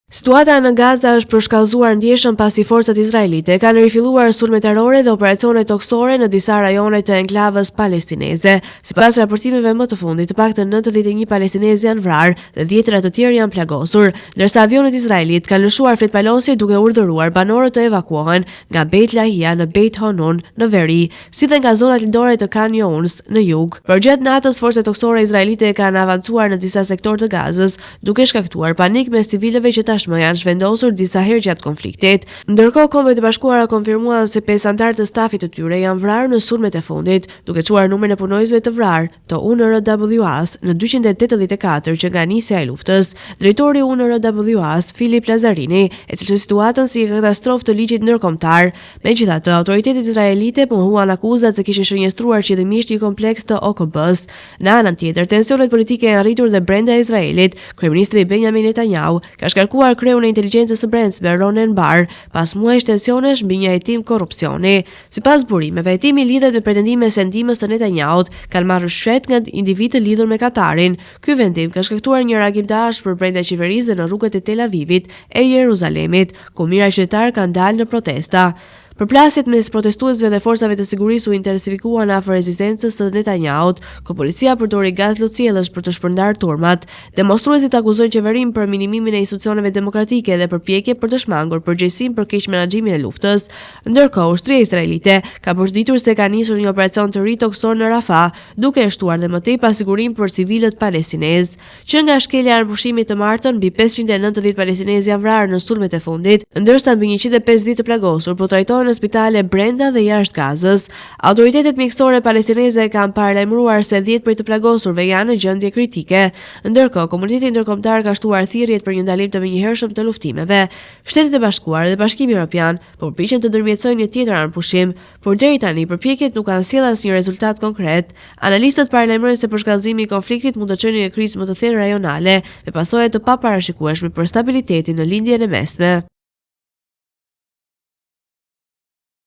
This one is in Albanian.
Situata në Gaza është përshkallëzuar ndjeshëm pasi forcat izraelite kanë rifilluar sulme terrore dhe operacione toksore në disa rajone të enklavës palestineze. Sipas raportimeve më të fundit, të paktën 91 palestinezë janë vrarë dhe 10 të tjerë janë plagosur, ndërsa avionet izraelit kanë lëshuar fletpalosje duke urdhëruar banorët të evakuohen nga Beit Lahia në Beit Hanun në veri, si dhe nga zonat lindore të Khan Younis në jug. Përgjatë natës, forcat toksore izraelite kanë avancuar në disa sektorë të Gazës, duke shkaktuar panik mes civilëve që tashmë janë zhvendosur disa herë gjatë konfliktit. Ndërkohë, Kombet e Bashkuara konfirmuan se 5 anëtarë të stafit të tyre janë vrarë në sulmet e fundit, duke çuar numrin e punonjësve të vrarë të UNRWA-s në 284 që nga nisja e luftës. Drejtori i UNRWA-s, Filip Lazarini, e cilësoi situatën si katastrofë të ligjit ndërkombëtar. Megjithatë, autoritetet izraelite mohuan akuzat se kishin shënjestruar qëllimisht një kompleks të OKB-s. Në anën tjetër, tensionet politike janë rritur dhe brenda Izraelit. Kryeministri Benjamin Netanyahu ka shkarkuar kreun e inteligjencës së brendshme Ronen Bar pas muajsh tensionesh mbi një hetim korrupsioni. Sipas burimeve, hetimi lidhet me pretendime se ndihmës të Netanyahut kanë marrë shfret nga individ të lidhur me Katarin. Ky vendim ka shkaktuar një reagim të ashpër brenda qeverisë dhe në rrugët e Tel Avivit e Jeruzalemit, ku mijëra qytetarë kanë dalë në protesta. Përplasjet mes protestuesve dhe forcave të sigurisë u intensifikuan afër rezistencës së Netanyahut, ku policia përdori gaz lotësiellësh për të shpërndarë turmat. Demonstruesit akuzojnë qeverinë për minimimin e institucioneve demokratike dhe përpjekje për të shmangur përgjegjësinë për keq menaxhimin e luftës. Ndërkohë, ushtria izraelite ka përshditur se ka nisur një operacion të ri toksor në Rafah, duke e shtuar dhe më tej pasigurinë për civilët palestinezë. Që nga shkelja e pushimit të martën, mbi 590 palestinezë janë vrarë në sulmet e fundit, ndërsa mbi 150 të plagosur po trajtohen në spitale brenda dhe jashtë Gazës. Autoritetet mjekësore palestineze kanë paralajmëruar se 10 prej të plagosurve janë në gjendje kritike. Ndërkohë, komuniteti ndërkombëtar ka shtuar thirrjet për një ndalim të menjëhershëm të luftimeve. Shtetet e Bashkuara dhe Bashkimi Evropian përpiqen të ndërmjetësojnë një tjetër anëpushim, por deri tani përpjekjet nuk kanë sjellë asnjë rezultat konkret. Analistët paralajmërojnë se përshkallëzimi i konfliktit mund të çojë një krizë më të thellë rajonale me pasojë të paparashikueshme për stabilitetin në lindjen e mesme.